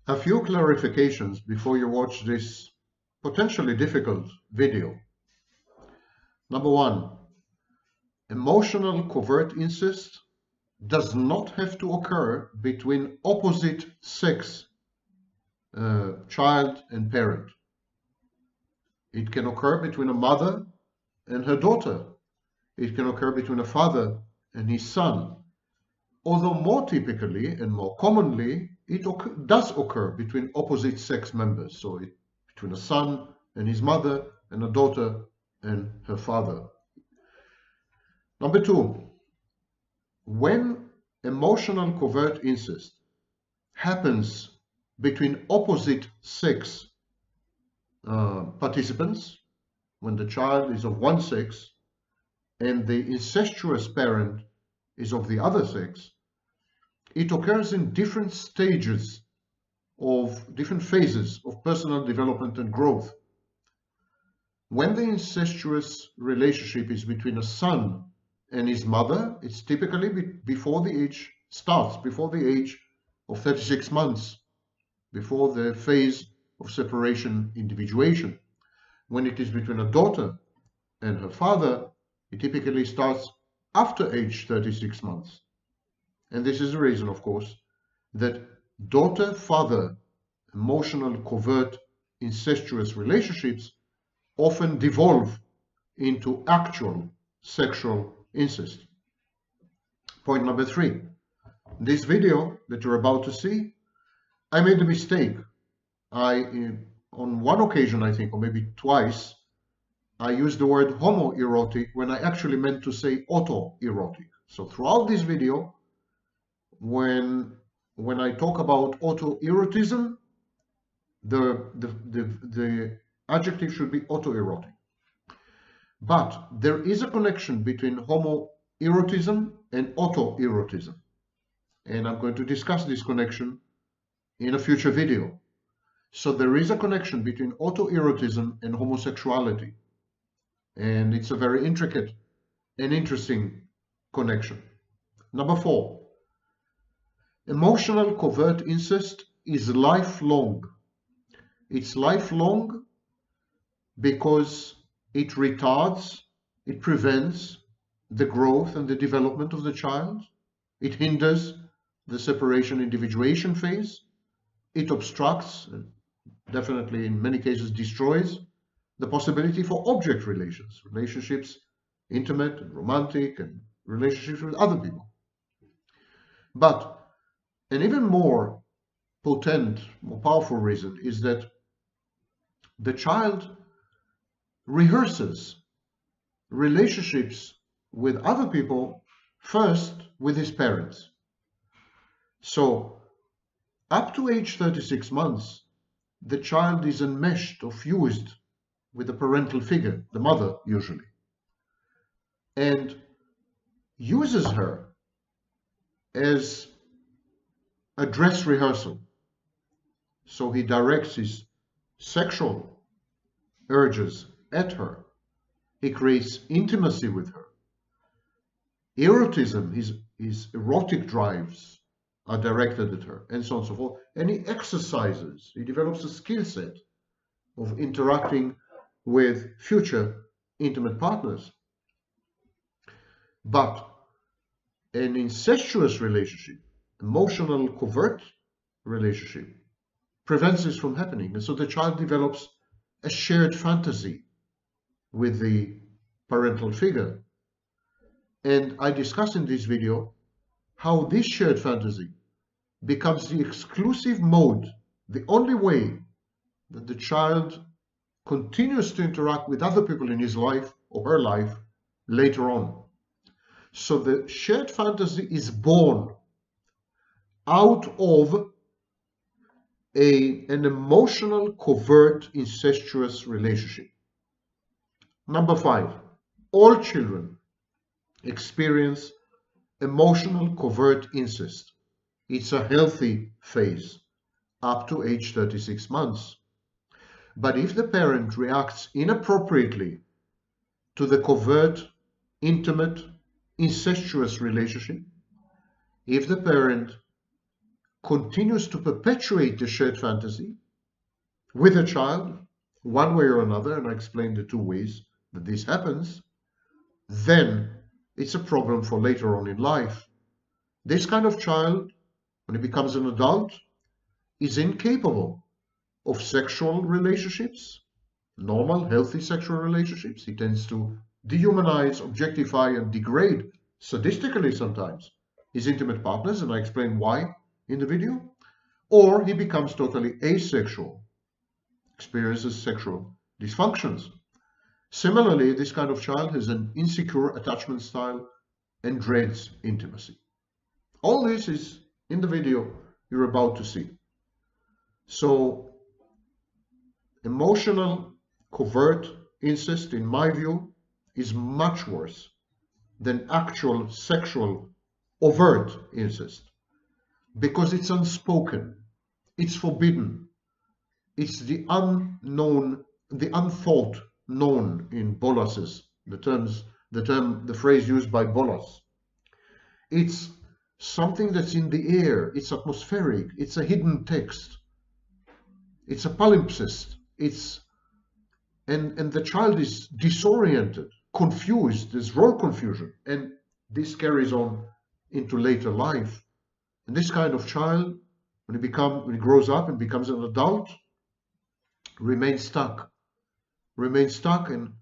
A few clarifications before you watch this potentially difficult video. Number one, emotional covert incest does not have to occur between opposite sex child and parent. It can occur between a mother and her daughter. It can occur between a father and his son. Although more typically and more commonly, it does occur between opposite sex members. So between a son and his mother and a daughter and her father. Number two, when emotional covert incest happens between opposite sex participants, when the child is of one sex and the incestuous parent is of the other sex, it occurs in different stages of different phases of personal development and growth. When the incestuous relationship is between a son and his mother, it's typically before the age of 36 months, before the phase of separation individuation. When it is between a daughter and her father, it typically starts after age 36 months. And this is the reason, of course, that daughter-father emotional covert incestuous relationships often devolve into actual sexual incest. Point number three. This video that you're about to see, I made a mistake. On one occasion, I think, or maybe twice, I used the word homoerotic when I actually meant to say autoerotic. So throughout this video, when I talk about autoerotism, the adjective should be autoerotic. But there is a connection between homoerotism and autoerotism. And I'm going to discuss this connection in a future video. So there is a connection between autoerotism and homosexuality. And it's a very intricate and interesting connection. Number four, emotional covert incest is lifelong. It's lifelong because it retards, it prevents the growth and the development of the child. It hinders the separation individuation phase. It obstructs, definitely in many cases destroys, the possibility for object relationships, intimate and romantic, and relationships with other people. But an even more potent, more powerful reason is that the child rehearses relationships with other people first with his parents. So up to age 36 months, the child is enmeshed or fused with a parental figure, the mother usually, and uses her as a dress rehearsal. So he directs his sexual urges at her. He creates intimacy with her. Erotism, his erotic drives are directed at her, and so on and so forth. And he exercises, he develops a skill set of interacting with future intimate partners. But an incestuous relationship, emotional covert relationship, prevents this from happening. And so the child develops a shared fantasy with the parental figure. And I discuss in this video how this shared fantasy becomes the exclusive mode, the only way that the child continues to interact with other people in his life or her life later on. So the shared fantasy is born out of an emotional covert incestuous relationship. Number five, all children experience emotional covert incest. It's a healthy phase up to age 36 months. But if the parent reacts inappropriately to the covert, intimate, incestuous relationship, if the parent continues to perpetuate the shared fantasy with a child, one way or another, and I explained the two ways that this happens, then it's a problem for later on in life. This kind of child, when he becomes an adult, is incapable of sexual relationships, normal, healthy sexual relationships. He tends to dehumanize, objectify, and degrade, sadistically sometimes, his intimate partners, and I explain why in the video. Or he becomes totally asexual, experiences sexual dysfunctions. Similarly, this kind of child has an insecure attachment style and dreads intimacy. All this is in the video you're about to see. So, emotional covert incest, in my view, is much worse than actual sexual overt incest because it's unspoken, it's forbidden, it's the unknown, the unthought known in Bolas's, the phrase used by Bolas. It's something that's in the air, it's atmospheric, it's a hidden text, it's a palimpsest, and the child is disoriented, confused, there's role confusion, and this carries on into later life. And this kind of child, when he grows up and becomes an adult, remains stuck and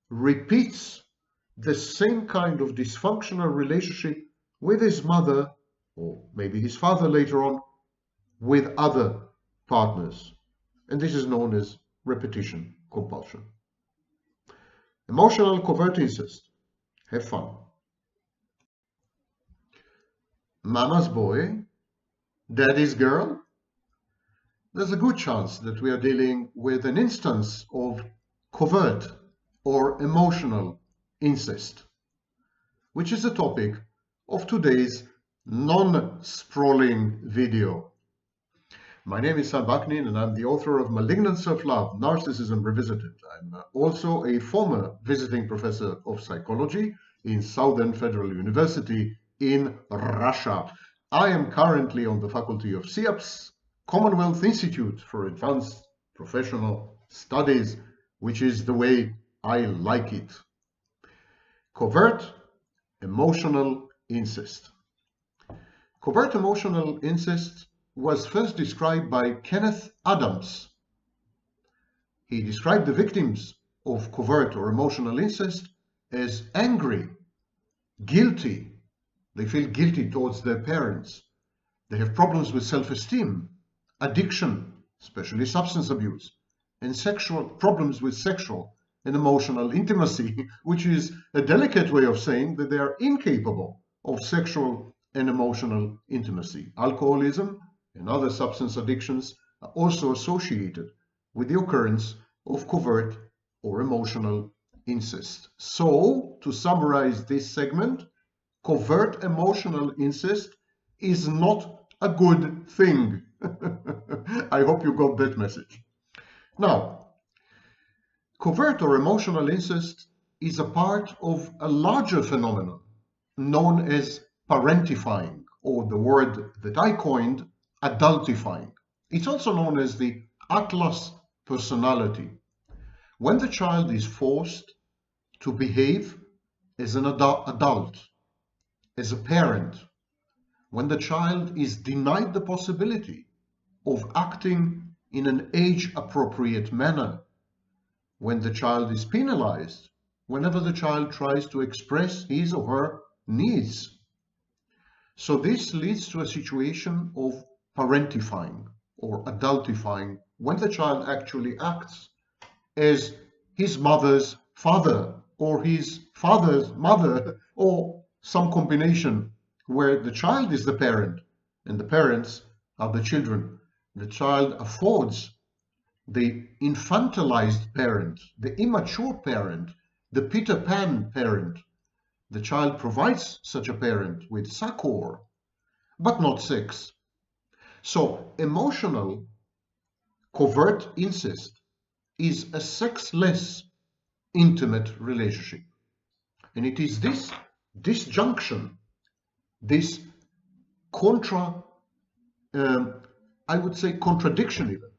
repeats the same kind of dysfunctional relationship with his mother, or maybe his father later on, with other partners. And this is known as repetition compulsion. Emotional covert incest. Have fun. Mama's boy, daddy's girl. There's a good chance that we are dealing with an instance of covert or emotional incest, which is the topic of today's non-sprawling video. My name is Sam Baknin and I'm the author of Malignant Self-Love, Narcissism Revisited. I'm also a former visiting professor of psychology in Southern Federal University in Russia. I am currently on the faculty of SIAPS, Commonwealth Institute for Advanced Professional Studies, which is the way I like it. Covert emotional incest. Covert emotional incest was first described by Kenneth Adams. He described the victims of covert or emotional incest as angry, guilty. They feel guilty towards their parents. They have problems with self-esteem, addiction, especially substance abuse, and problems with sexual and emotional intimacy, which is a delicate way of saying that they are incapable of sexual and emotional intimacy. Alcoholism and other substance addictions are also associated with the occurrence of covert or emotional incest. So, to summarize this segment, covert emotional incest is not a good thing. I hope you got that message. Now, covert or emotional incest is a part of a larger phenomenon known as parentifying, or the word that I coined, adultifying. It's also known as the Atlas personality. When the child is forced to behave as an adult, as a parent, when the child is denied the possibility of acting in an age-appropriate manner, when the child is penalized, whenever the child tries to express his or her needs. So this leads to a situation of parentifying or adultifying, when the child actually acts as his mother's father or his father's mother, or some combination where the child is the parent and the parents are the children. The child affords the infantilized parent, the immature parent, the Peter Pan parent. The child provides such a parent with succor, but not sex. So emotional covert incest is a sexless intimate relationship. And it is this disjunction, this contradiction I would say, contradiction even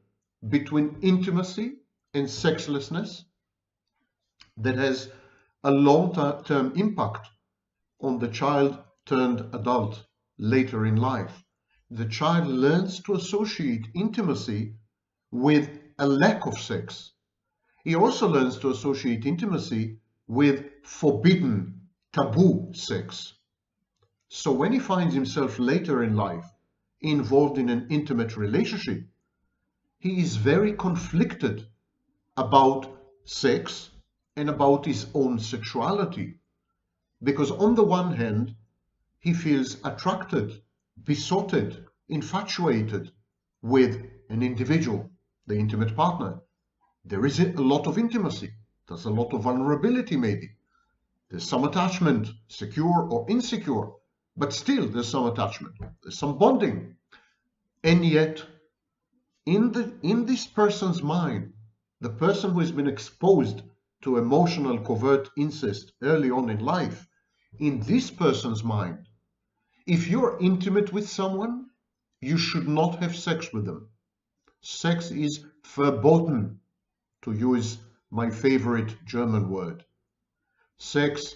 between intimacy and sexlessness that has a long-term impact on the child turned adult later in life. The child learns to associate intimacy with a lack of sex. He also learns to associate intimacy with forbidden, taboo sex. So when he finds himself later in life involved in an intimate relationship, he is very conflicted about sex and about his own sexuality. Because on the one hand, he feels attracted, besotted, infatuated with an individual, the intimate partner. There is a lot of intimacy. There's a lot of vulnerability maybe. There's some attachment, secure or insecure, but still there's some attachment. There's some bonding. And yet, in this person's mind, the person who has been exposed to emotional covert incest early on in life, in this person's mind, if you're intimate with someone, you should not have sex with them. Sex is verboten, to use my favorite German word. Sex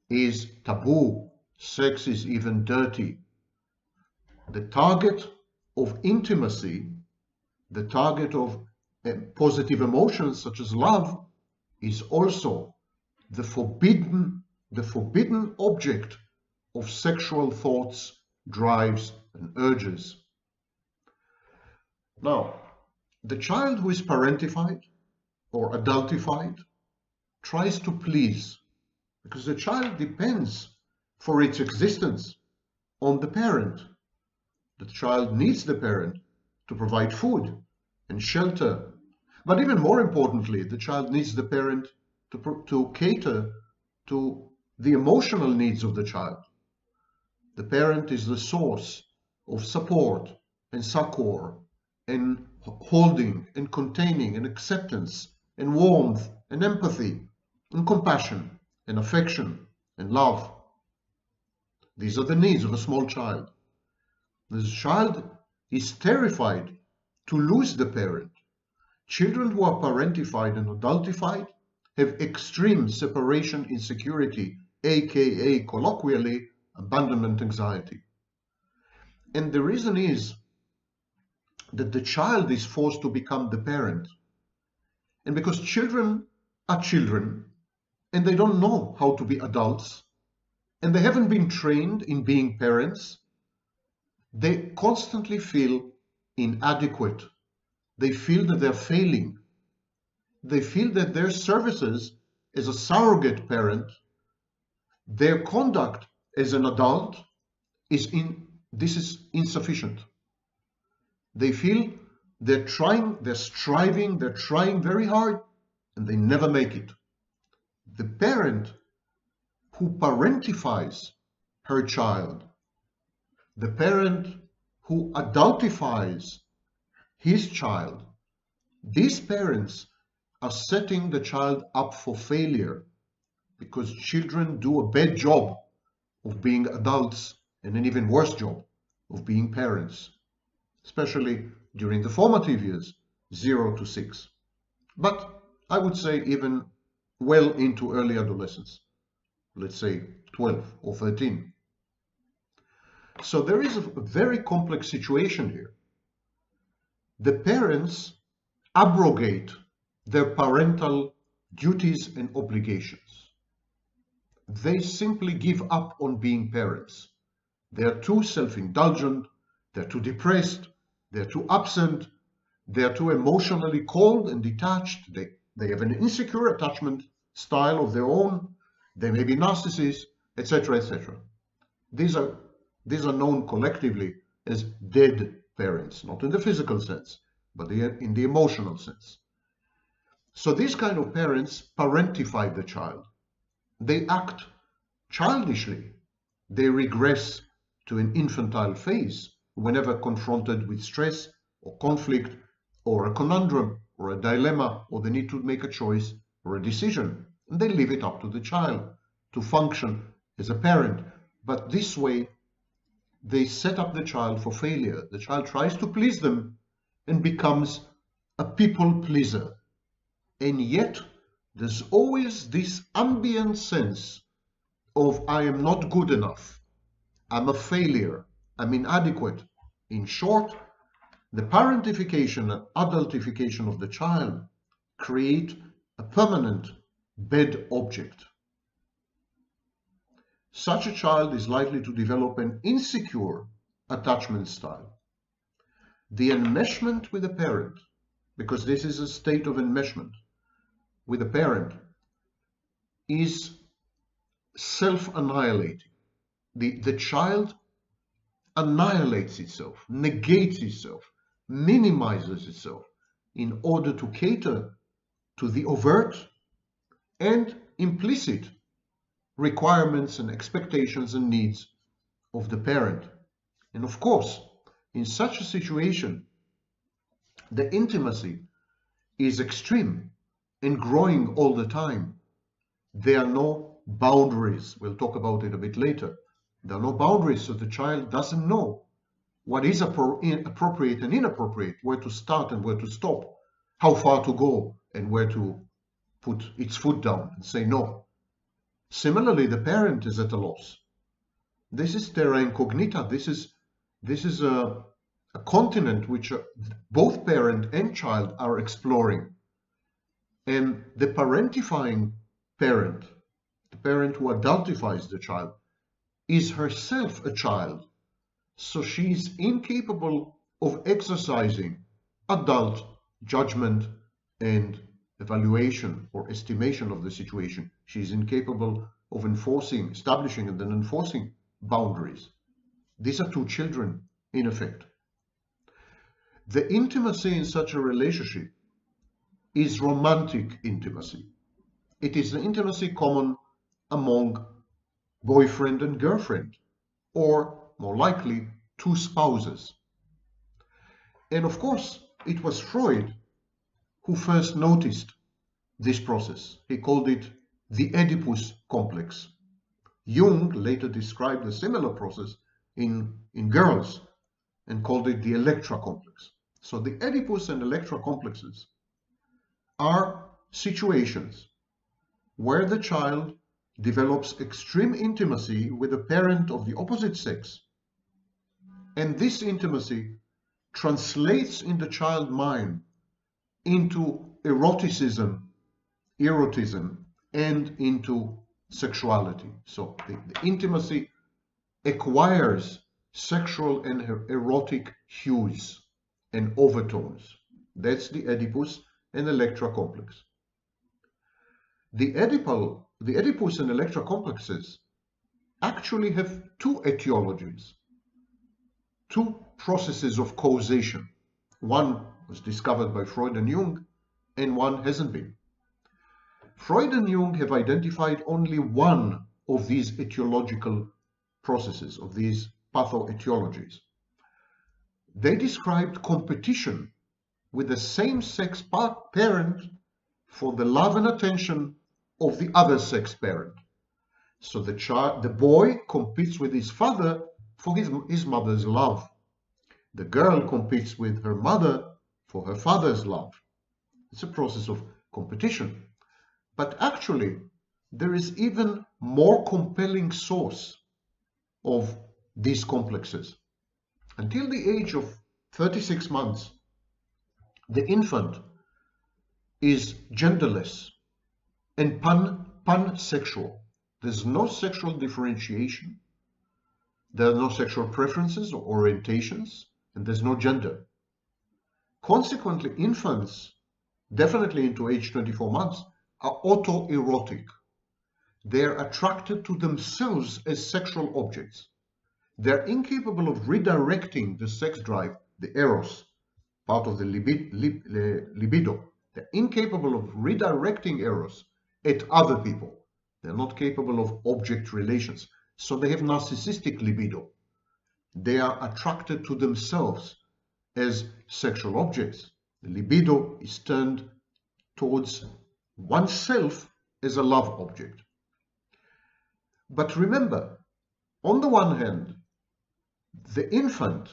is taboo. Sex is even dirty. The target of intimacy, the target of positive emotions such as love, is also the forbidden object of sexual thoughts, drives, and urges. Now, the child who is parentified or adultified tries to please, because the child depends for its existence on the parent. The child needs the parent to provide food and shelter. But even more importantly, the child needs the parent to cater to the emotional needs of the child. The parent is the source of support and succor and holding and containing and acceptance and warmth and empathy and compassion and affection and love. These are the needs of a small child. This child is terrified to lose the parent. Children who are parentified and adultified have extreme separation insecurity, aka colloquially abandonment anxiety. And the reason is that the child is forced to become the parent. And because children are children and they don't know how to be adults and they haven't been trained in being parents, they constantly feel inadequate. They feel that they're failing. They feel that their services as a surrogate parent, their conduct as an adult is insufficient. They feel they're trying, they're striving, they're trying very hard, and they never make it. The parent who parentifies her child, the parent who adultifies his child, these parents are setting the child up for failure, because children do a bad job of being adults and an even worse job of being parents, especially during the formative years, 0 to 6. But I would say even well into early adolescence, let's say 12 or 13. So there is a very complex situation here. The parents abrogate their parental duties and obligations. They simply give up on being parents. They are too self-indulgent, they're too depressed, they're too absent, they're too emotionally cold and detached, they have an insecure attachment style of their own, they may be narcissists, etc., etc. These are known collectively as dead parents, not in the physical sense, but in the emotional sense. So these kind of parents parentify the child. They act childishly. They regress to an infantile phase whenever confronted with stress or conflict or a conundrum or a dilemma, or they need to make a choice or a decision. And they leave it up to the child to function as a parent. But this way, they set up the child for failure. The child tries to please them and becomes a people pleaser. And yet, there's always this ambient sense of I am not good enough, I'm a failure, I'm inadequate. In short, the parentification and adultification of the child create a permanent bad object. Such a child is likely to develop an insecure attachment style. The enmeshment with a parent, because this is a state of enmeshment with a parent, is self-annihilating. The child annihilates itself, negates itself, minimizes itself in order to cater to the overt and implicit requirements and expectations and needs of the parent. And of course, in such a situation, the intimacy is extreme and growing all the time. There are no boundaries. We'll talk about it a bit later. There are no boundaries, so the child doesn't know what is appropriate and inappropriate, where to start and where to stop, how far to go and where to put its foot down and say no. Similarly, the parent is at a loss. This is terra incognita. This is a continent which both parent and child are exploring. And the parentifying parent, the parent who adultifies the child, is herself a child. So she's incapable of exercising adult judgment and evaluation or estimation of the situation. She's incapable of establishing and then enforcing boundaries. These are two children, in effect. The intimacy in such a relationship is romantic intimacy. It is the intimacy common among boyfriend and girlfriend, or more likely, two spouses. And of course, it was Freud who first noticed this process. He called it the Oedipus complex. Jung later described a similar process in girls and called it the Electra complex. So the Oedipus and Electra complexes are situations where the child develops extreme intimacy with a parent of the opposite sex, and this intimacy translates in the child mind into eroticism, and into sexuality. So the intimacy acquires sexual and erotic hues and overtones. That's the Oedipus and Electra complex. The Oedipus and Electra complexes actually have two etiologies, two processes of causation. One was discovered by Freud and Jung, and one hasn't been. Freud and Jung have identified only one of these etiological processes, of these pathoetiologies. They described competition with the same-sex parent for the love and attention of the other sex parent. So the boy competes with his father for his mother's love. The girl competes with her mother for her father's love. It's a process of competition. But actually, there is even more compelling source of these complexes. Until the age of 36 months, the infant is genderless and pansexual. There's no sexual differentiation. There are no sexual preferences or orientations, and there's no gender. Consequently, infants, definitely into age 24 months, are autoerotic. They're attracted to themselves as sexual objects. They're incapable of redirecting the sex drive, the eros, part of the libido. They're incapable of redirecting eros at other people. They're not capable of object relations. So they have narcissistic libido. They are attracted to themselves as sexual objects. The libido is turned towards oneself as a love object. But remember, on the one hand, The infant,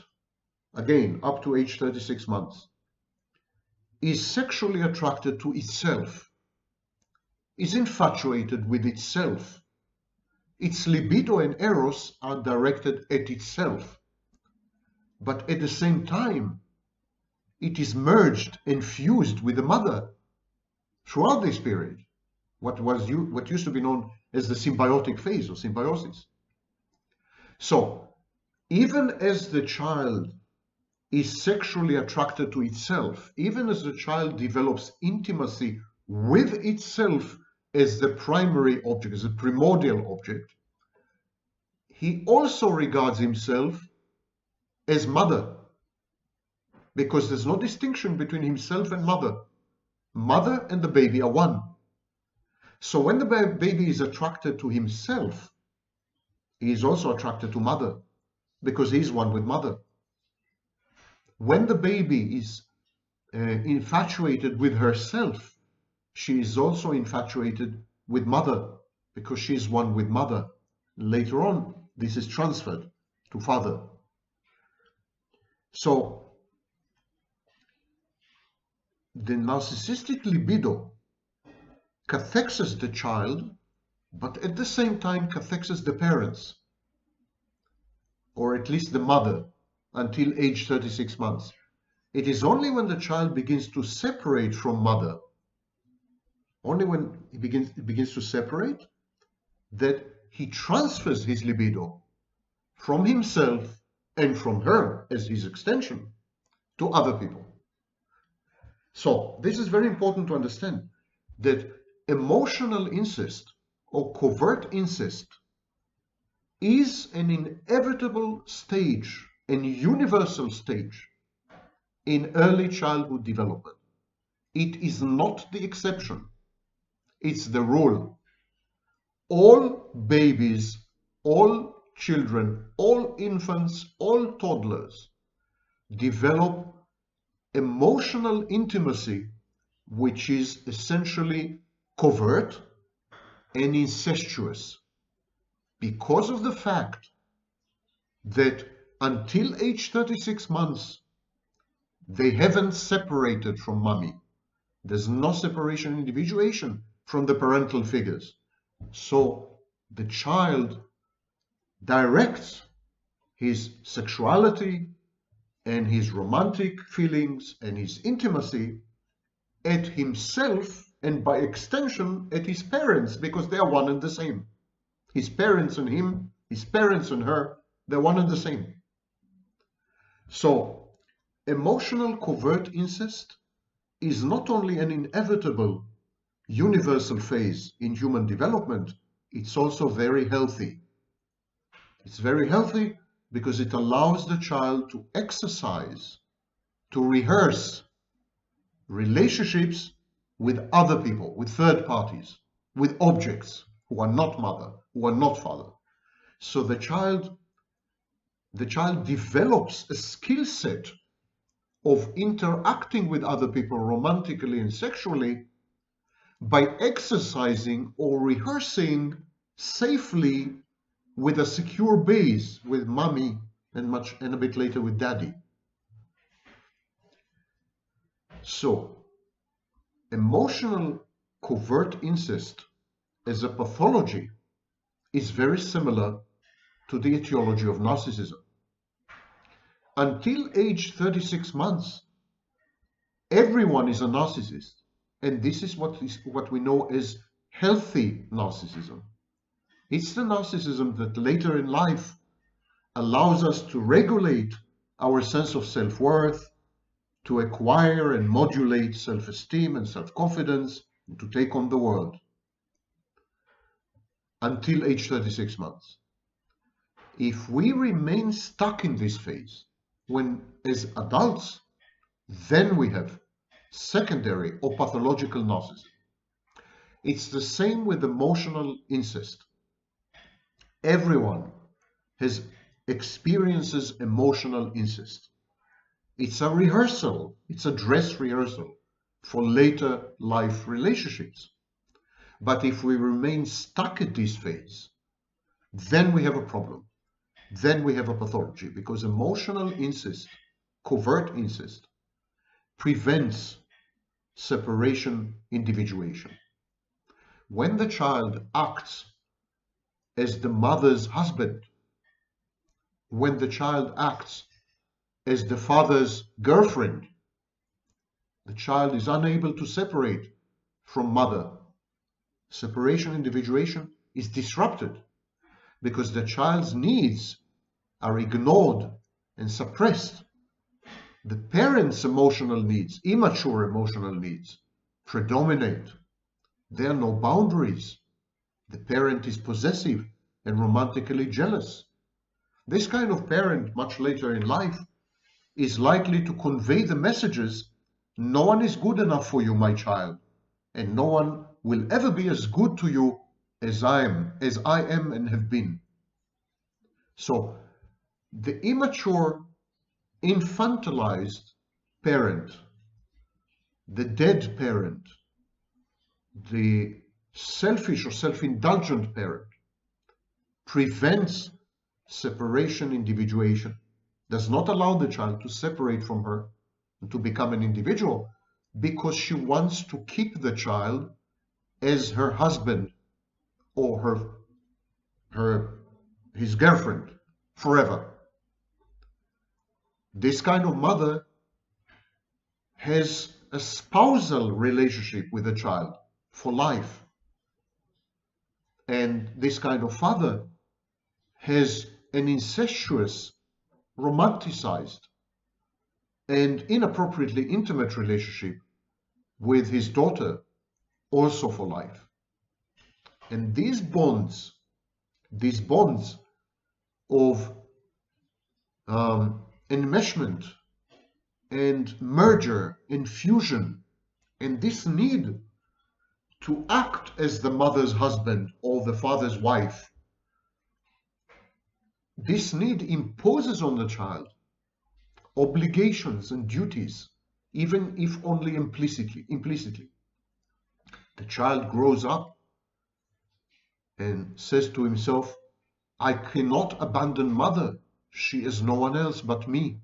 again, up to age 36 months, is sexually attracted to itself, is infatuated with itself. Its libido and eros are directed at itself. But at the same time, it is merged and fused with the mother throughout this period, what used to be known as the symbiotic phase or symbiosis. So, even as the child is sexually attracted to itself, even as the child develops intimacy with itself as the primary object, as a primordial object, he also regards himself as mother, because there's no distinction between himself and mother. Mother and the baby are one. So when the baby is attracted to himself, he is also attracted to mother, because he is one with mother. When the baby is infatuated with herself, she is also infatuated with mother, because she is one with mother. Later on, this is transferred to father. So the narcissistic libido cathexes the child, but at the same time cathexes the parents, or at least the mother, until age 36 months. It is only when the child begins to separate from mother, only when he begins to separate, that he transfers his libido from himself and from her as his extension to other people. So this is very important to understand, that emotional incest or covert incest is an inevitable stage, an universal stage in early childhood development. It is not the exception, it's the rule. All babies, all children, all infants, all toddlers develop emotional intimacy, which is essentially covert and incestuous, because of the fact that until age 36 months, they haven't separated from mommy. There's no separation and individuation from the parental figures. So the child directs his sexuality and his romantic feelings and his intimacy at himself, and by extension at his parents, because they are one and the same. His parents and him, his parents and her, they're one and the same. So emotional covert incest is not only an inevitable universal phase in human development, it's also very healthy. It's very healthy because it allows the child to exercise, to rehearse relationships with other people, with third parties, with objects who are not mother, who are not father. So the child develops a skill set of interacting with other people romantically and sexually by exercising or rehearsing safely with a secure base with mommy and a bit later with daddy. So emotional covert incest as a pathology is very similar to the etiology of narcissism. Until age 36 months, everyone is a narcissist, and this is what we know as healthy narcissism. It's the narcissism that later in life allows us to regulate our sense of self-worth, to acquire and modulate self-esteem and self-confidence, and to take on the world. Until age 36 months. If we remain stuck in this phase, when as adults, then we have secondary or pathological narcissism. It's the same with emotional incest. Everyone experiences emotional incest. It's a rehearsal, it's a dress rehearsal for later life relationships. But if we remain stuck at this phase, then we have a problem. then we have a pathology, because emotional incest, covert incest, prevents separation, individuation. When the child acts as the mother's husband, when the child acts as the father's girlfriend, the child is unable to separate from mother. Separation, individuation is disrupted because the child's needs are ignored and suppressed. The parent's emotional needs, immature emotional needs, predominate. There are no boundaries. The parent is possessive and romantically jealous. This kind of parent, much later in life, is likely to convey the messages, no one is good enough for you, my child, and no one will ever be as good to you as I am and have been. So the immature, infantilized parent, the dead parent, the selfish or self-indulgent parent, prevents separation, individuation, does not allow the child to separate from her and to become an individual, because she wants to keep the child as her husband or his girlfriend forever. This kind of mother has a spousal relationship with the child for life. And this kind of father has an incestuous, romanticized, and inappropriately intimate relationship with his daughter, also for life. And these bonds of enmeshment and merger and fusion, and this need to act as the mother's husband or the father's wife, this need imposes on the child obligations and duties, even if only implicitly. The child grows up and says to himself, I cannot abandon mother. She is no one else but me.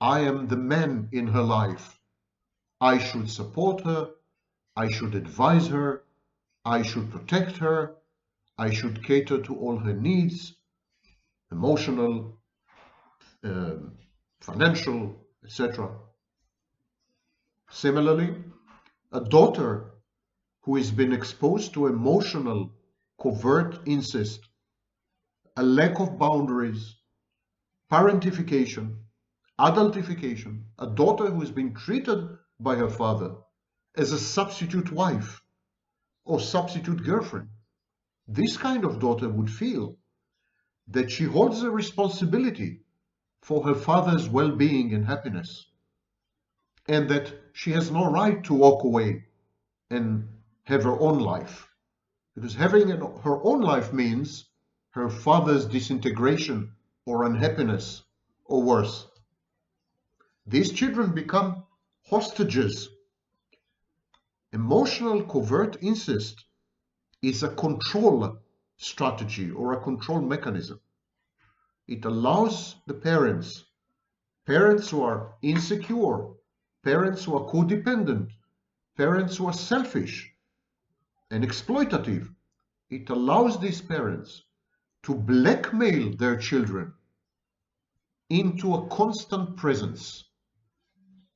I am the man in her life. I should support her. I should advise her. I should protect her. I should cater to all her needs, emotional, financial, etc. Similarly, a daughter who has been exposed to emotional, covert incest, a lack of boundaries, parentification, adultification, a daughter who has been treated by her father as a substitute wife or substitute girlfriend. This kind of daughter would feel that she holds a responsibility for her father's well-being and happiness, and that she has no right to walk away and have her own life, because having her own life means her father's disintegration or unhappiness or worse. These children become hostages. Emotional covert incest is a control strategy or a control mechanism. It allows the parents who are insecure, parents who are codependent, parents who are selfish and exploitative, it allows these parents to blackmail their children into a constant presence,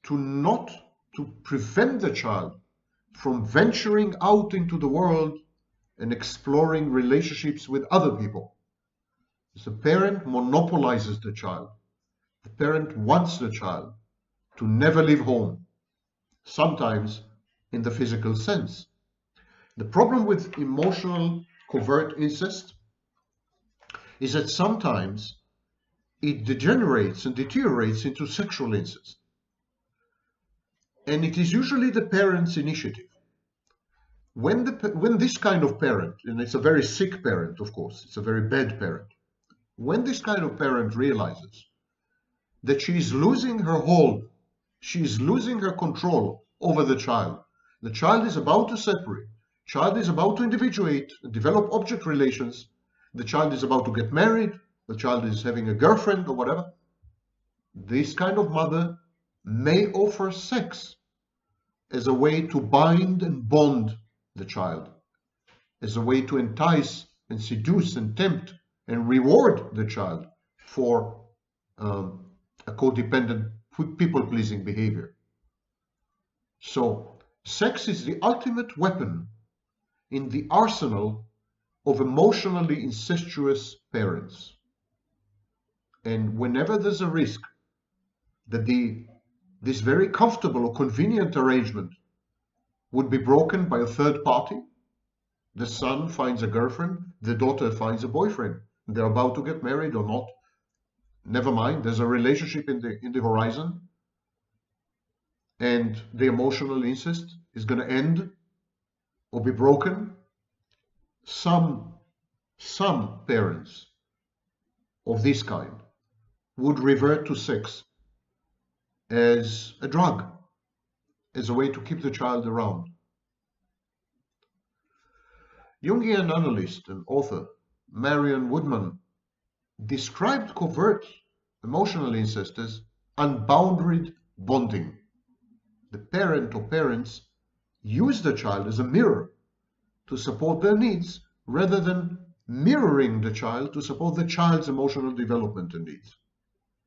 to prevent the child from venturing out into the world and exploring relationships with other people. The parent monopolizes the child. The parent wants the child to never leave home, sometimes in the physical sense. The problem with emotional covert incest is that sometimes it degenerates and deteriorates into sexual incest. And it is usually the parent's initiative. When this kind of parent, and it's a very sick parent, of course, it's a very bad parent, when this kind of parent realizes that she is losing her hold, she is losing her control over the child is about to separate, child is about to individuate, develop object relations, the child is about to get married, the child is having a girlfriend or whatever, this kind of mother may offer sex as a way to bind and bond the child, as a way to entice and seduce and tempt and reward the child for a codependent, people-pleasing behavior. So, sex is the ultimate weapon in the arsenal of emotionally incestuous parents. And whenever there's a risk that this very comfortable or convenient arrangement would be broken by a third party, the son finds a girlfriend, the daughter finds a boyfriend, they're about to get married or not, never mind, there's a relationship in the horizon, and the emotional incest is going to end or be broken. Some parents of this kind would revert to sex as a drug, as a way to keep the child around. Jungian analyst and author Marion Woodman described covert emotional incest as unbounded bonding. The parent or parents use the child as a mirror to support their needs rather than mirroring the child to support the child's emotional development and needs.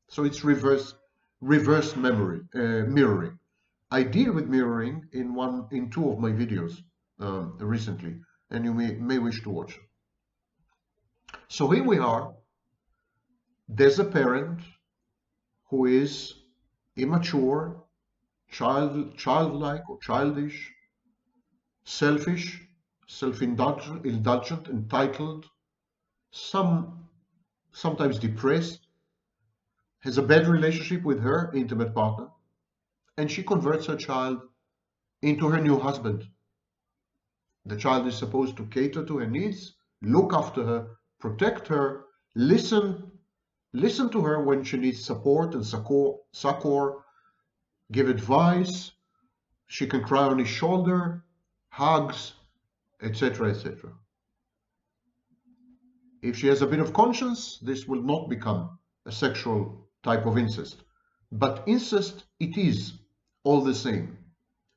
So it's reverse mirroring. I deal with mirroring in two of my videos recently, and you may wish to watch them. So here we are. There's a parent who is immature, childlike or childish, selfish, self-indulgent, entitled, sometimes depressed, has a bad relationship with her intimate partner, and she converts her child into her new husband. The child is supposed to cater to her needs, look after her, protect her, listen to her when she needs support and succor, give advice. She can cry on his shoulder, hugs, etc., etc. If she has a bit of conscience, this will not become a sexual type of incest. But incest, it is all the same,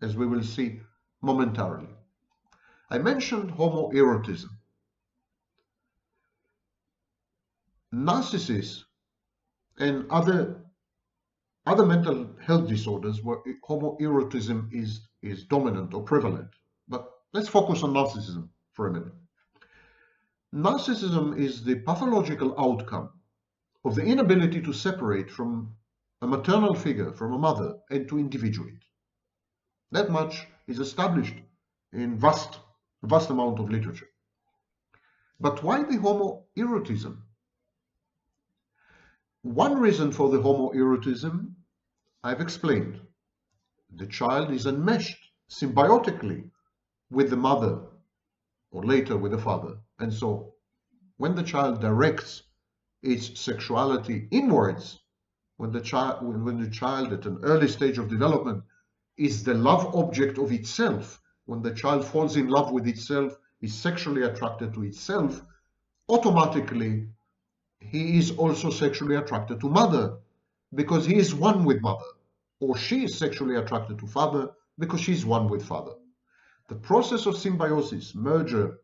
as we will see momentarily. I mentioned homoerotism. Narcissists and other mental health disorders where homoerotism is dominant or prevalent. But let's focus on narcissism for a minute. Narcissism is the pathological outcome of the inability to separate from a maternal figure, from a mother, and to individuate. That much is established in vast amount of literature. But why the homoerotism? One reason for the homoerotism I've explained. The child is enmeshed symbiotically with the mother or later with the father. And so when the child directs its sexuality inwards, when the child at an early stage of development is the love object of itself, when the child falls in love with itself, is sexually attracted to itself, automatically he is also sexually attracted to mother because he is one with mother, or she is sexually attracted to father because she is one with father. The process of symbiosis, merger,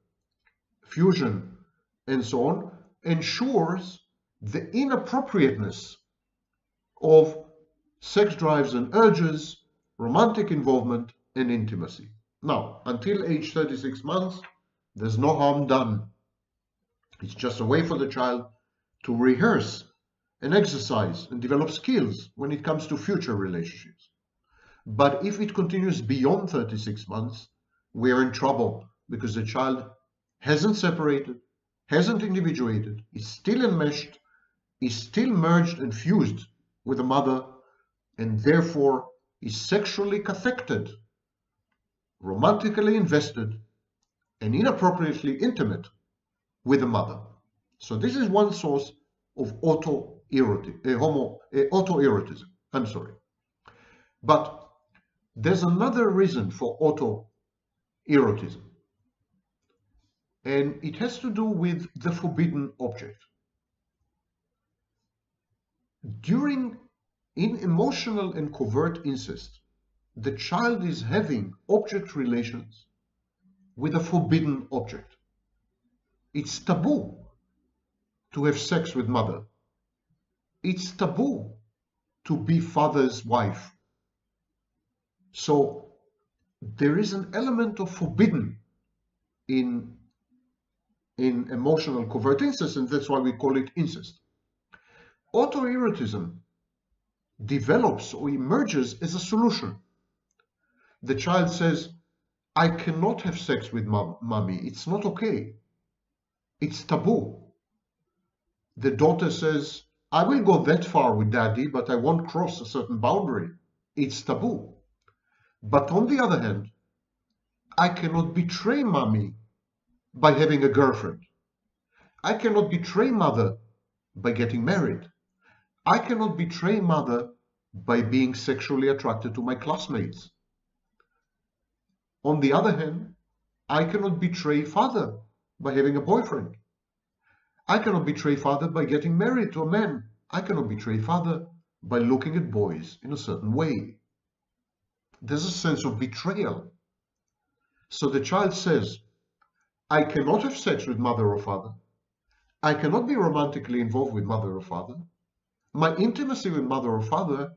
fusion, and so on ensures the inappropriateness of sex drives and urges, romantic involvement, and intimacy. Now, until age 36 months, there's no harm done. It's just a way for the child to rehearse and exercise and develop skills when it comes to future relationships. But if it continues beyond 36 months, we're in trouble because the child hasn't separated, hasn't individuated, is still enmeshed, is still merged and fused with the mother, and therefore is sexually cathected, romantically invested, and inappropriately intimate with the mother. So this is one source of autoerotism. I'm sorry. But there's another reason for autoerotism, and it has to do with the forbidden object. In emotional and covert incest, the child is having object relations with a forbidden object. It's taboo to have sex with mother. It's taboo to be father's wife. So there is an element of forbidden in emotional covert incest, and that's why we call it incest. Autoerotism develops or emerges as a solution. The child says, I cannot have sex with mommy. It's not okay. It's taboo. The daughter says, I will go that far with daddy, but I won't cross a certain boundary. It's taboo. But on the other hand, I cannot betray mommy by having a girlfriend. I cannot betray mother by getting married. I cannot betray mother by being sexually attracted to my classmates. On the other hand, I cannot betray father by having a boyfriend. I cannot betray father by getting married to a man. I cannot betray father by looking at boys in a certain way. There's a sense of betrayal. So the child says, I cannot have sex with mother or father. I cannot be romantically involved with mother or father. My intimacy with mother or father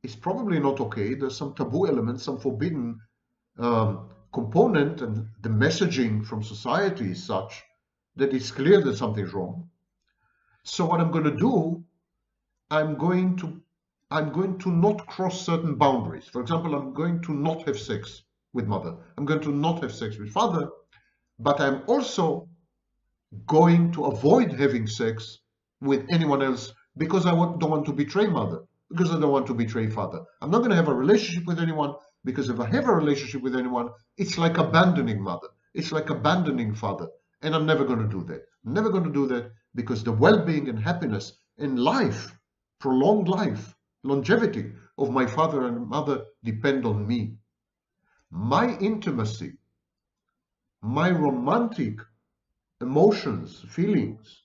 is probably not okay. There's some taboo element, some forbidden component, and the messaging from society is such that it's clear that something's wrong. So what I'm going to do, I'm going to not cross certain boundaries. For example, I'm going to not have sex with mother. I'm going to not have sex with father, but I'm also going to avoid having sex with anyone else because I don't want to betray mother, because I don't want to betray father. I'm not going to have a relationship with anyone because if I have a relationship with anyone, it's like abandoning mother. It's like abandoning father. And I'm never going to do that. I'm never going to do that because the well-being and happiness and life, prolonged life, longevity of my father and mother depend on me. My intimacy, my romantic emotions, feelings,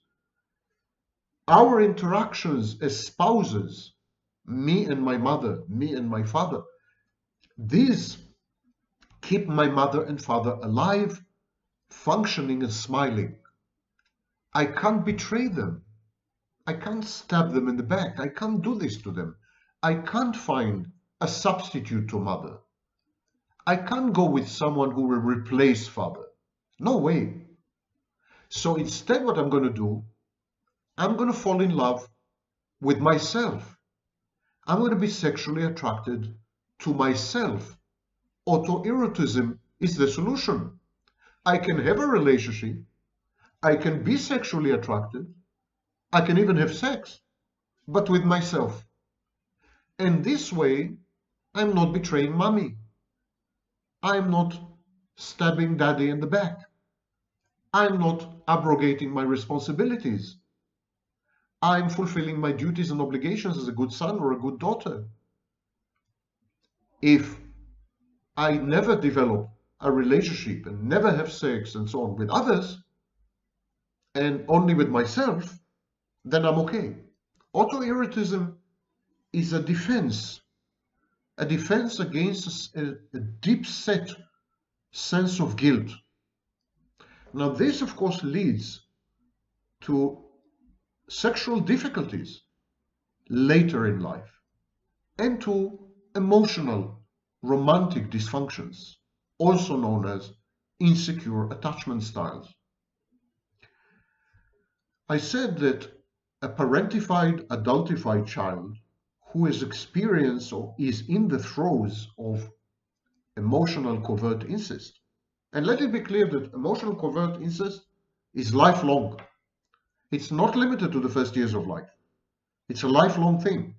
our interactions as spouses, me and my mother, me and my father, these keep my mother and father alive, functioning and smiling. I can't betray them. I can't stab them in the back. I can't do this to them. I can't find a substitute to mother. I can't go with someone who will replace father. No way. So instead, what I'm going to do, I'm going to fall in love with myself. I'm going to be sexually attracted to myself. Autoerotism is the solution. I can have a relationship. I can be sexually attracted. I can even have sex, but with myself. And this way, I'm not betraying mommy. I'm not stabbing daddy in the back. I'm not abrogating my responsibilities. I'm fulfilling my duties and obligations as a good son or a good daughter. If I never develop a relationship and never have sex and so on with others, and only with myself, then I'm okay. Autoerotism is a defense against a deep-set sense of guilt. Now, this, of course, leads to sexual difficulties later in life and to emotional, romantic dysfunctions, also known as insecure attachment styles. I said that a parentified, adultified child who has experienced or is in the throes of emotional covert incest. And let it be clear that emotional covert incest is lifelong. It's not limited to the first years of life. It's a lifelong thing.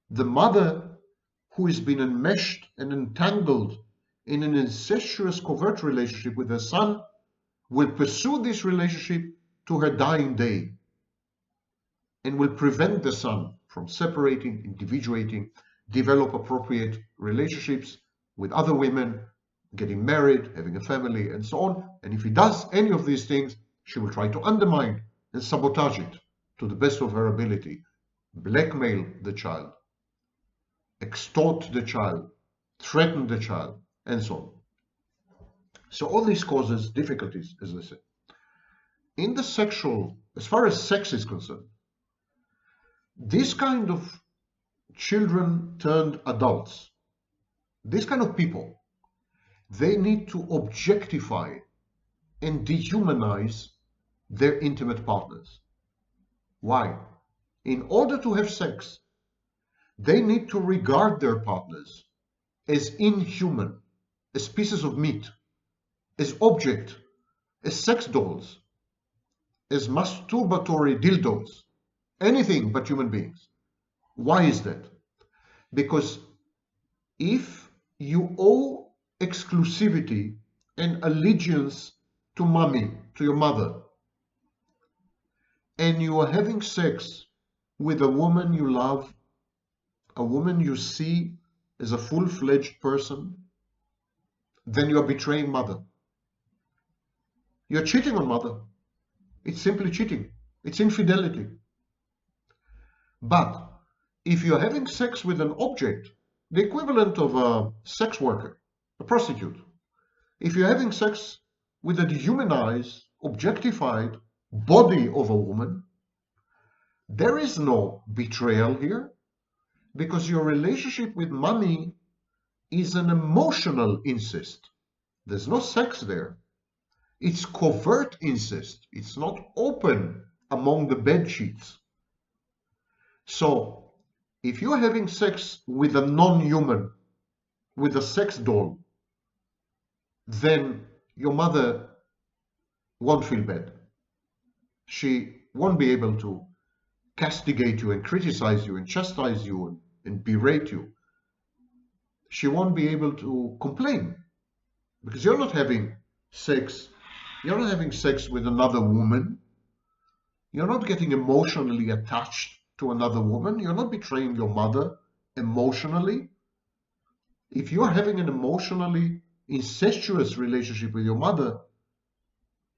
The mother who has been enmeshed and entangled in an incestuous covert relationship with her son will pursue this relationship to her dying day and will prevent the son from separating, individuating, develop appropriate relationships with other women, getting married, having a family, and so on. And if he does any of these things, she will try to undermine and sabotage it to the best of her ability. blackmail the child, extort the child, threaten the child, and so on. So all this causes difficulties, as I said. In the sexual, as far as sex is concerned, this kind of children turned adults, this kind of people, they need to objectify and dehumanize their intimate partners. Why? In order to have sex, they need to regard their partners as inhuman, as pieces of meat, as object, as sex dolls, as masturbatory dildos, anything but human beings. Why is that? Because if you owe exclusivity and allegiance to mommy, to your mother, and you are having sex with a woman you love, a woman you see as a full-fledged person, then you are betraying mother. You're cheating on mother. It's simply cheating. It's infidelity. But if you're having sex with an object, the equivalent of a sex worker, a prostitute, if you're having sex with a dehumanized, objectified body of a woman, there is no betrayal here, because your relationship with mommy is an emotional incest. There's no sex there. It's covert incest. It's not open among the bed sheets. So, if you're having sex with a non-human, with a sex doll, then your mother won't feel bad. She won't be able to castigate you and criticize you and chastise you and berate you. She won't be able to complain because you're not having sex. You're not having sex with another woman. You're not getting emotionally attached to another woman. You're not betraying your mother emotionally. If you're having an emotionally incestuous relationship with your mother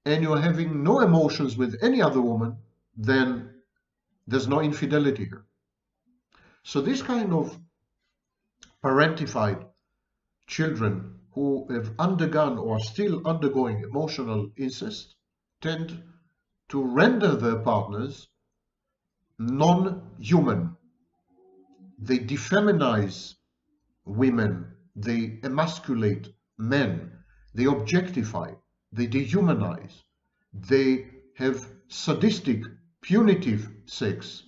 and you're having no emotions with any other woman, then there's no infidelity here. So this kind of parentified children who have undergone or are still undergoing emotional incest tend to render their partners non-human. They defeminize women, they emasculate men, they objectify, they dehumanize, they have sadistic, punitive sex,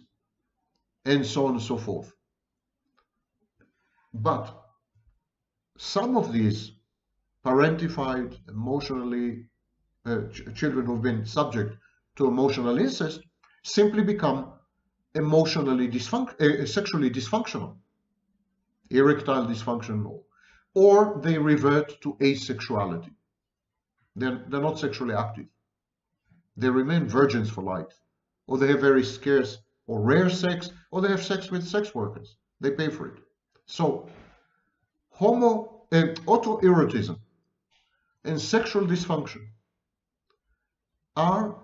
and so on and so forth. But some of these parentified, emotionally children who've been subject to emotional incest simply become emotionally sexually dysfunctional, erectile dysfunction, or they revert to asexuality. They're not sexually active. They remain virgins for life, or they have very scarce or rare sex, or they have sex with sex workers. They pay for it. So, autoerotism and sexual dysfunction are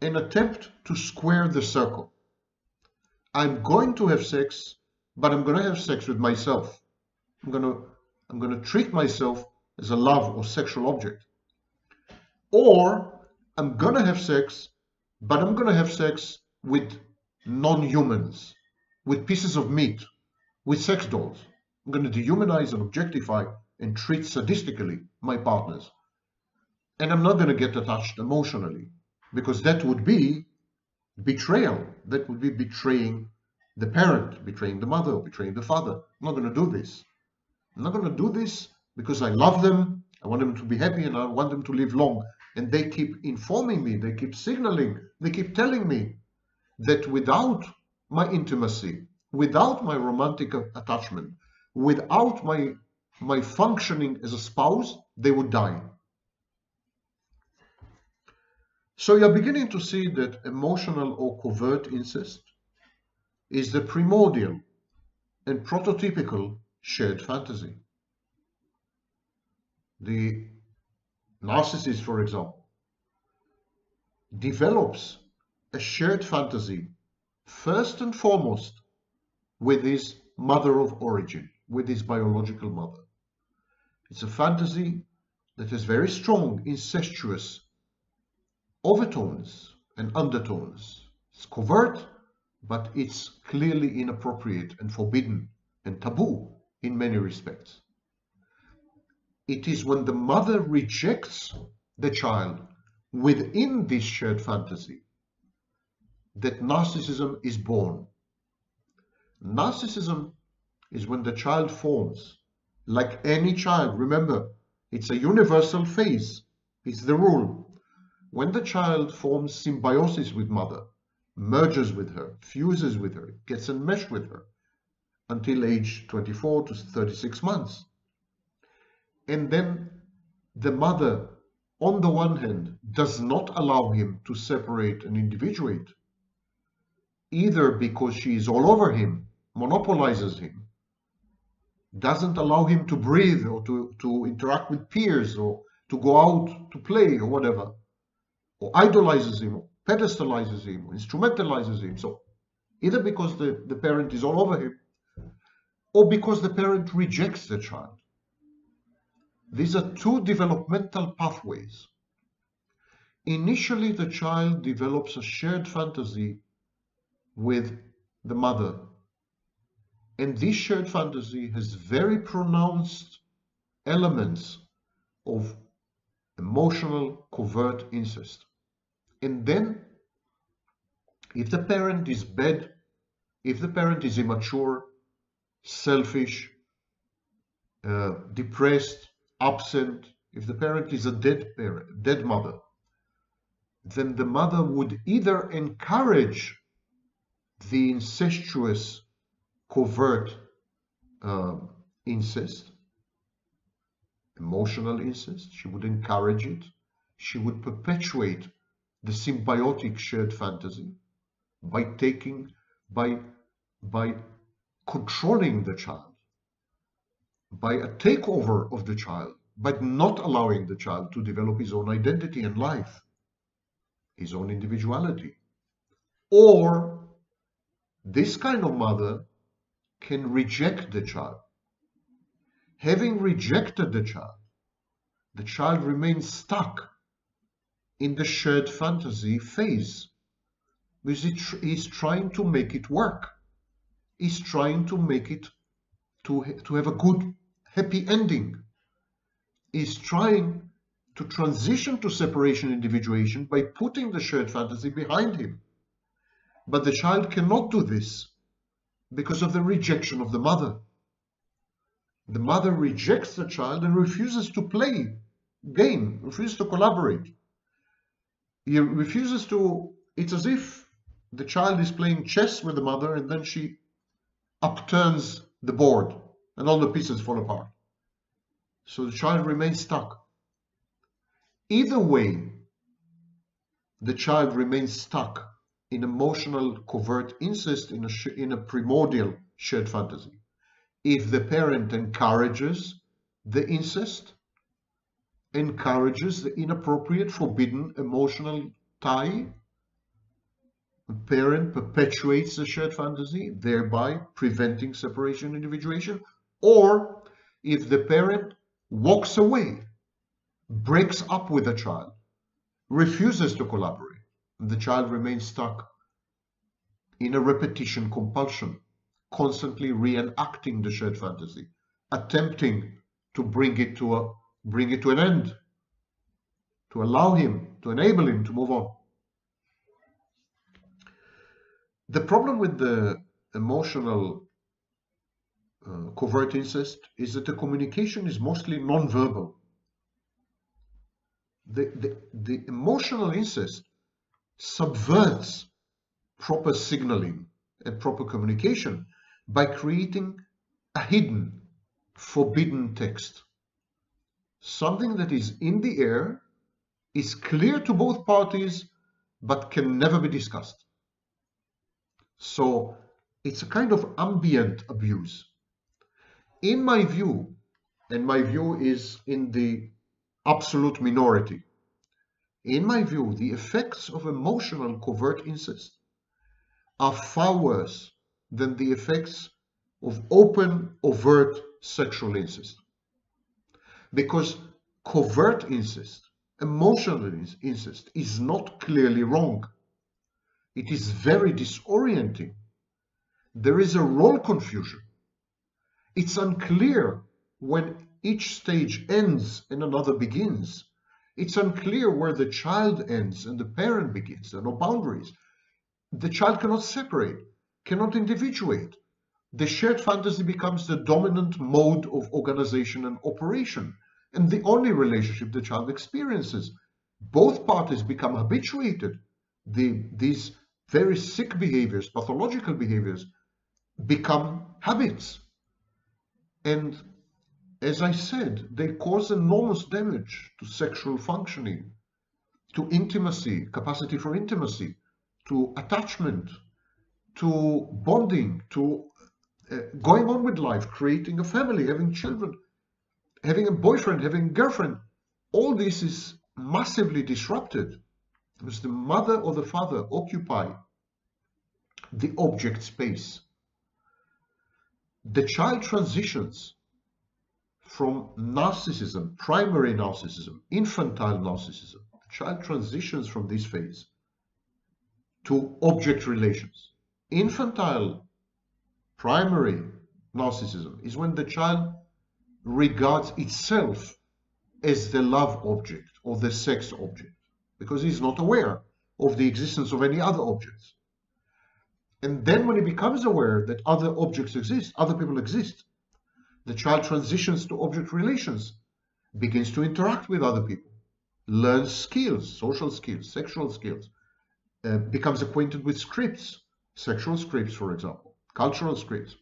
an attempt to square the circle. I'm going to have sex, but I'm going to have sex with myself. I'm going to treat myself as a love or sexual object. Or I'm going to have sex, but I'm going to have sex with non-humans, with pieces of meat, with sex dolls. I'm going to dehumanize and objectify and treat sadistically my partners. And I'm not going to get attached emotionally, because that would be betrayal. That would be betraying the parent, betraying the mother, betraying the father. I'm not going to do this. I'm not going to do this because I love them, I want them to be happy, and I want them to live long. And they keep informing me, they keep signaling, they keep telling me that without my intimacy, without my romantic attachment, without my functioning as a spouse, they would die. So you're beginning to see that emotional or covert incest is the primordial and prototypical shared fantasy. The narcissist, for example, develops a shared fantasy first and foremost with his mother of origin, with his biological mother. It's a fantasy that has very strong incestuous overtones and undertones. It's covert, but it's clearly inappropriate and forbidden and taboo in many respects. It is when the mother rejects the child within this shared fantasy that narcissism is born. Narcissism is when the child forms, like any child. Remember, it's a universal phase. It's the rule. When the child forms symbiosis with mother, merges with her, fuses with her, gets enmeshed with her, until age 24 to 36 months. And then the mother, on the one hand, does not allow him to separate and individuate, either because she is all over him, monopolizes him, doesn't allow him to breathe or to interact with peers or to go out to play or whatever, or idolizes him, or pedestalizes him, or instrumentalizes him. So either because the parent is all over him, or because the parent rejects the child. These are two developmental pathways. Initially, the child develops a shared fantasy with the mother, and this shared fantasy has very pronounced elements of emotional covert incest. And then, if the parent is bad, if the parent is immature, selfish, depressed, absent, if the parent is a dead parent, dead mother, then the mother would either encourage the incestuous covert incest, emotional incest. She would encourage it. She would perpetuate the symbiotic shared fantasy by controlling the child, by a takeover of the child, by not allowing the child to develop his own identity and life, his own individuality. Or this kind of mother can reject the child. Having rejected the child remains stuck in the shared fantasy phase, because he's trying to make it work. He's trying to make it to have a good, happy ending. He's trying to transition to separation individuation by putting the shared fantasy behind him. But the child cannot do this because of the rejection of the mother. The mother rejects the child and refuses to play game, refuses to collaborate. He refuses to, it's as if the child is playing chess with the mother and then she upturns the board and all the pieces fall apart. So the child remains stuck. Either way, the child remains stuck in emotional covert incest in a primordial shared fantasy. If the parent encourages the incest, encourages the inappropriate, forbidden emotional tie, the parent perpetuates the shared fantasy, thereby preventing separation and individuation. Or if the parent walks away, breaks up with the child, refuses to collaborate, and the child remains stuck in a repetition compulsion, constantly reenacting the shared fantasy, attempting to bring it to an end, to allow him, to enable him to move on. The problem with the emotional covert incest is that the communication is mostly non-verbal. The emotional incest subverts proper signaling and proper communication by creating a hidden, forbidden text. Something that is in the air, is clear to both parties, but can never be discussed. So it's a kind of ambient abuse. In my view, and my view is in the absolute minority, in my view, the effects of emotional covert incest are far worse than the effects of open, overt sexual incest. Because covert incest, emotional incest, is not clearly wrong. It is very disorienting. There is a role confusion. It's unclear when each stage ends and another begins. It's unclear where the child ends and the parent begins. There are no boundaries. The child cannot separate, cannot individuate. The shared fantasy becomes the dominant mode of organization and operation, and the only relationship the child experiences. Both parties become habituated. These very sick behaviors, pathological behaviors, become habits. And as I said, they cause enormous damage to sexual functioning, to intimacy, capacity for intimacy, to attachment, to bonding, to going on with life, creating a family, having children, having a boyfriend, having a girlfriend. All this is massively disrupted because the mother or the father occupy the object space. The child transitions from narcissism, primary narcissism, infantile narcissism. The child transitions from this phase to object relations. Infantile, primary narcissism is when the child regards itself as the love object or the sex object because he's not aware of the existence of any other objects. And then when he becomes aware that other objects exist, other people exist, the child transitions to object relations, begins to interact with other people, learns skills, social skills, sexual skills, becomes acquainted with scripts, sexual scripts, for example, cultural scripts.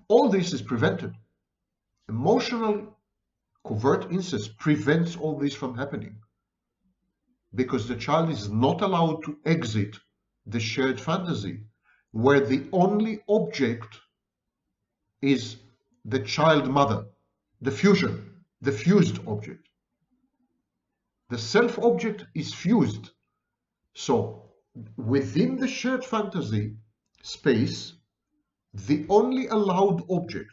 All this is prevented. Emotional covert incest prevents all this from happening because the child is not allowed to exit the shared fantasy where the only object is the child mother, the fusion, the fused object. The self object is fused. So within the shared fantasy space, the only allowed object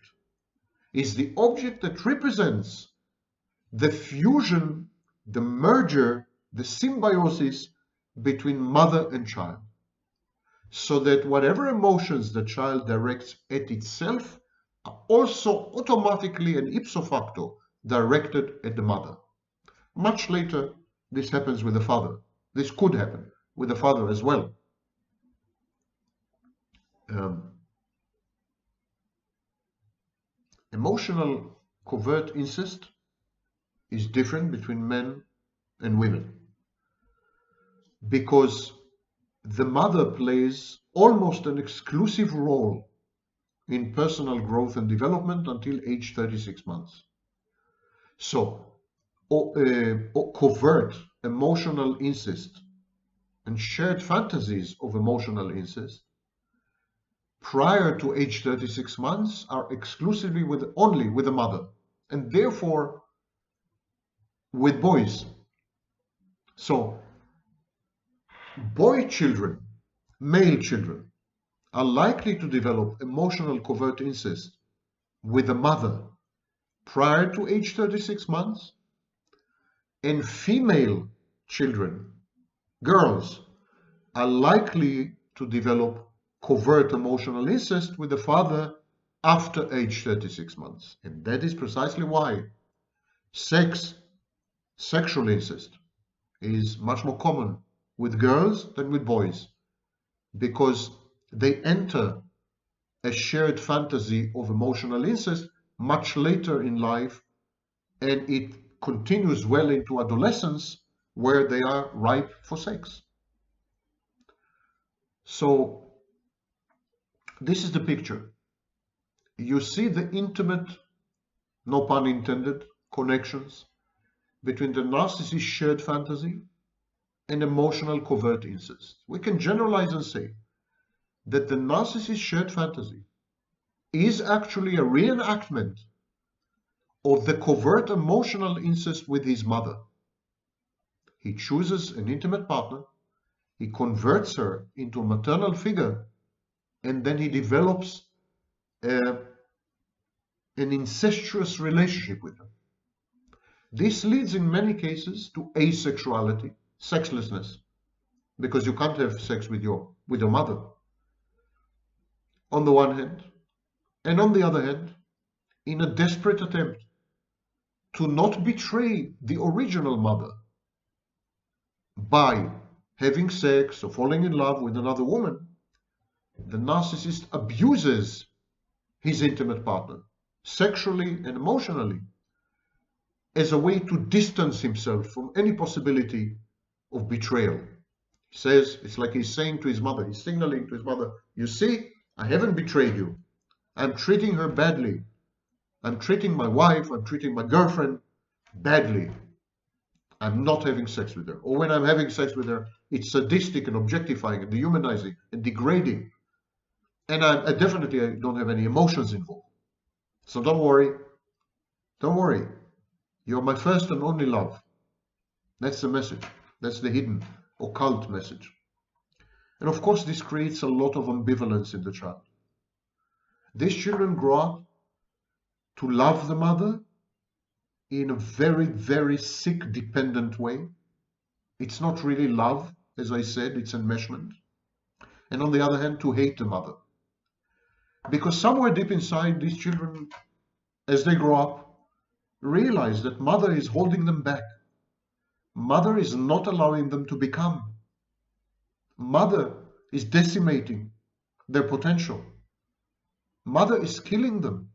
is the object that represents the fusion, the merger, the symbiosis between mother and child. So that whatever emotions the child directs at itself are also automatically and ipso facto directed at the mother. Much later, this happens with the father. This could happen with the father as well. Emotional covert incest is different between men and women because the mother plays almost an exclusive role in personal growth and development until age 36 months. So, covert emotional incest and shared fantasies of emotional incest prior to age 36 months are exclusively only with the mother, and therefore with boys. So, boy children, male children, are likely to develop emotional covert incest with the mother prior to age 36 months, and female children, girls, are likely to develop covert emotional incest with the father after age 36 months. And that is precisely why sexual incest is much more common with girls than with boys, because they enter a shared fantasy of emotional incest much later in life, and it continues well into adolescence where they are ripe for sex. So this is the picture. You see the intimate, no pun intended, connections between the narcissist shared fantasy and emotional covert incest. We can generalize and say that the narcissist shared fantasy is actually a reenactment of the covert emotional incest with his mother. He chooses an intimate partner, he converts her into a maternal figure, and then he develops an incestuous relationship with her. This leads in many cases to asexuality, sexlessness, because you can't have sex with your mother, on the one hand, and on the other hand, in a desperate attempt to not betray the original mother by having sex or falling in love with another woman, the narcissist abuses his intimate partner, sexually and emotionally, as a way to distance himself from any possibility of betrayal. He says, it's like he's saying to his mother, he's signaling to his mother, you see, I haven't betrayed you. I'm treating her badly. I'm treating my wife, I'm treating my girlfriend badly. I'm not having sex with her. Or when I'm having sex with her, it's sadistic and objectifying and dehumanizing and degrading. And I definitely don't have any emotions involved. So don't worry. Don't worry. You're my first and only love. That's the message. That's the hidden, occult message. And of course, this creates a lot of ambivalence in the child. These children grow up to love the mother in a very, very sick, dependent way. It's not really love, as I said, it's enmeshment. And on the other hand, to hate the mother. Because somewhere deep inside, these children, as they grow up, realize that mother is holding them back. Mother is not allowing them to become. Mother is decimating their potential. Mother is killing them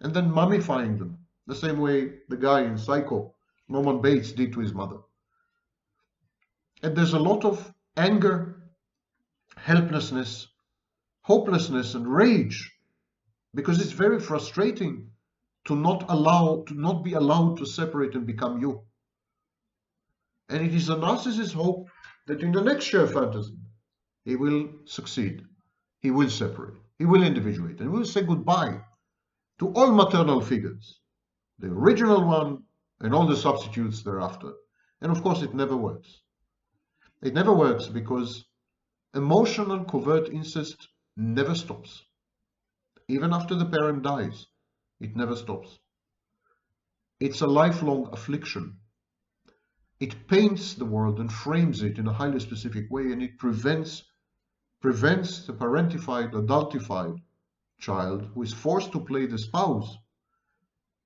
and then mummifying them, the same way the guy in Psycho, Norman Bates, did to his mother. And there's a lot of anger, helplessness, hopelessness, and rage, because it's very frustrating to not be allowed to separate and become you. And it is a narcissist's hope that in the next shared fantasy, he will succeed. He will separate. He will individuate. And he will say goodbye to all maternal figures, the original one and all the substitutes thereafter. And of course, it never works. It never works because emotional covert incest never stops. Even after the parent dies, it never stops. It's a lifelong affliction. It paints the world and frames it in a highly specific way, and it prevents the parentified, adultified child who is forced to play the spouse,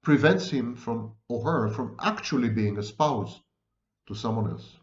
prevents him from or her from actually being a spouse to someone else.